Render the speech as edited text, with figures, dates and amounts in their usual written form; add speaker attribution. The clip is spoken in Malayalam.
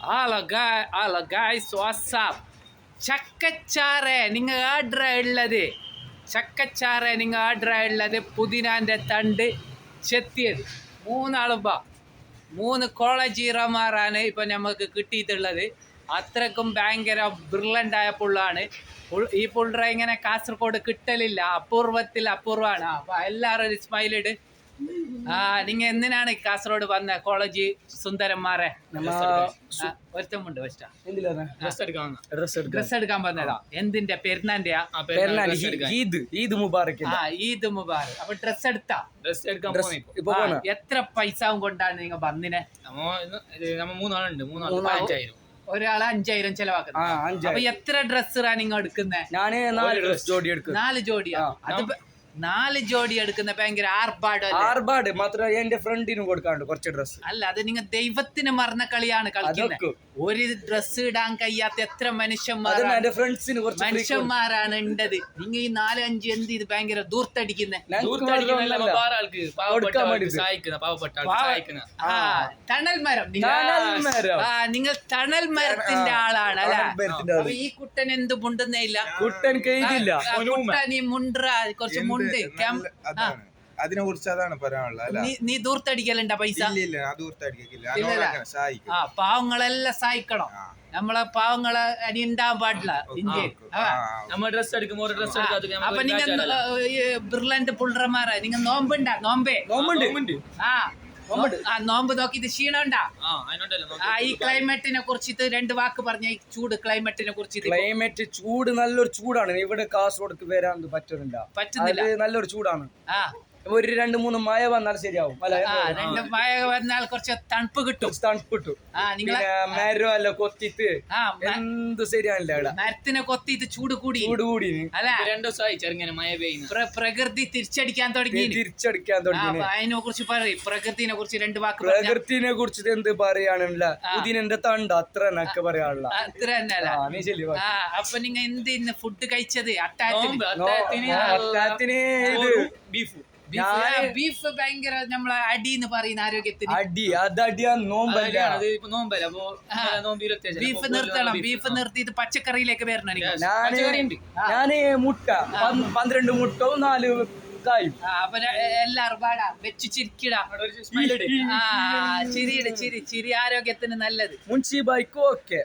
Speaker 1: ഹലോ ഗായ്സ് വാട്സാപ്പ് ചക്കച്ചാറ് നിങ്ങൾ ആർഡർ ഉള്ളത് ചക്കച്ചാറ് നിങ്ങൾ ആർഡർ ഉള്ളത് പുതിനാൻ്റെ തണ്ട് ചെത്തിയത് മൂന്നാളുമ്പ 3 കോളേജ് ഹീറോമാരാണ് ഇപ്പം നമുക്ക് കിട്ടിയിട്ടുള്ളത്. അത്രക്കും ഭയങ്കര ബ്രില്യൻ്റായ പുള്ളാണ്. ഈ പുള്ളറ ഇങ്ങനെ കാസർഗോഡ് കിട്ടലില്ല, അപൂർവമാണ്. അപ്പം എല്ലാവരും ഒരു സ്മൈലിട്. നിങ്ങ എന്തിനാണ് കാസർഗോഡ് വന്ന കോളേജ് സുന്ദരന്മാരെ? ഒരുത്തമുണ്ട് ഡ്രസ് എടുക്കാൻ വന്നതാ. എന്തിന്റെ? പെരുന്നാന്റെയാ? ഈദ് മുബാറക്. അപ്പൊ ഡ്രസ് എടുത്താ? എത്ര പൈസ കൊണ്ടാണ് നിങ്ങൾ വന്നിനെ? ഒരാളെ 5000 ചെലവാക്കുന്നത്. അപ്പൊ എത്ര ഡ്രസ്സാ നിങ്ങൾ എടുക്കുന്നേ?
Speaker 2: ഞാന് 4
Speaker 1: ജോഡിയാ? അത് 4 ജോഡി എടുക്കുന്ന ഭയങ്കര
Speaker 2: ആർഭാട് മാത്രം. എന്റെ ഫ്രണ്ടിനും കൊടുക്കാണ്ട് കുറച്ച് ഡ്രസ്.
Speaker 1: അല്ല, അത് നിങ്ങൾ ദൈവത്തിന് മറന്ന കളിയാണ് കളിക്കുന്നത്. ഒരു ഡ്രസ് ഇടാൻ കഴിയാത്ത എത്ര മനുഷ്യന്മാരാണ് ഉണ്ടത്. നിങ്ങൾ ഈ 4-5 എന്ത് ഇത് ഭയങ്കര ദൂർത്തടിക്കുന്നേ? തണൽ മരം. നിങ്ങൾ തണൽ മരത്തിന്റെ ആളാണ് അല്ലെ? ഈ കുട്ടൻ എന്ത് മുണ്ടുന്നേ ഇല്ല.
Speaker 2: കുട്ടൻ
Speaker 1: ഈ മുണ്ട കുറച്ച് മുണ്ട്.
Speaker 3: അതിനെ കുറിച്ച് അതാണ് പറയാനുള്ളത്.
Speaker 1: നീ ദൂർത്തടിക്കലുണ്ട പൈസ? പാവങ്ങളെല്ലാം സഹായിക്കണം. നമ്മളെ പാവങ്ങളെ അനി ഉണ്ടാവാൻ പാടില്ല. അപ്പൊ നിങ്ങൾ ബ്രില്യന്റ് പുള്ളറമാരാ. നിങ്ങൾ നോമ്പുണ്ടാ? നോമ്പുണ്ട്. നോമ്പ് നോക്കിട്ട് ക്ഷീണമുണ്ടാ? ഈ ക്ലൈമറ്റിനെ കുറിച്ചിട്ട് 2 വാക്ക് പറഞ്ഞ. ഈ ചൂട് ക്ലൈമറ്റിനെ കുറിച്ചിട്ട്.
Speaker 2: ക്ലൈമറ്റ് ചൂട് നല്ലൊരു ചൂടാണ്. ഇവിടെ കാസർഗോഡ് വരാൻ പറ്റുന്നില്ല. നല്ലൊരു ചൂടാണ്. ഒരു 2-3 മഴ വന്നാൽ ശരിയാവും.
Speaker 1: 2 മഴ വന്നാൽ കുറച്ച് തണുപ്പ് കിട്ടും.
Speaker 2: മരം എല്ലാം കൊത്തിട്ട് എന്ത് ശരിയാണില്ല.
Speaker 1: മരത്തിനെ കൊത്തിട്ട് ചൂട് കൂടി അല്ലെ? 2 ദിവസമായി ചെറുങ്ങനെ മഴ പെയ്യുന്നു. പ്രകൃതി തിരിച്ചടിക്കാൻ തുടങ്ങി. അതിനെ കുറിച്ച് പറയും. പ്രകൃതിനെ കുറിച്ച് 2 വാക്ക്.
Speaker 2: പ്രകൃതിനെ കുറിച്ച് എന്ത് പറയാനുള്ള? പുതിനെന്റെ തണ്ട് അത്ര എന്നൊക്കെ പറയാനുള്ള.
Speaker 1: അത്ര തന്നെ. അപ്പൊ നിങ്ങൾ എന്ത് ഫുഡ് കഴിച്ചത്?
Speaker 2: അത്താഴത്തിന്
Speaker 1: ബീഫ് ഭയങ്കര നമ്മളെ അടിന്ന് പറയുന്ന ആരോഗ്യത്തിന്. ബീഫ് നിർത്തണം. ബീഫ് നിർത്തിയിട്ട് പച്ചക്കറിയിലേക്ക് വരണം.
Speaker 2: ഞാന് മുട്ട 12 മുട്ടവും 4 കായും.
Speaker 1: അപ്പൊ എല്ലാരും പാടാ വെച്ച് ചിരിക്കിടാ. ചിരി ആരോഗ്യത്തിന് നല്ലത്.
Speaker 2: മുൻസിബായിക്കും ഓക്കെ.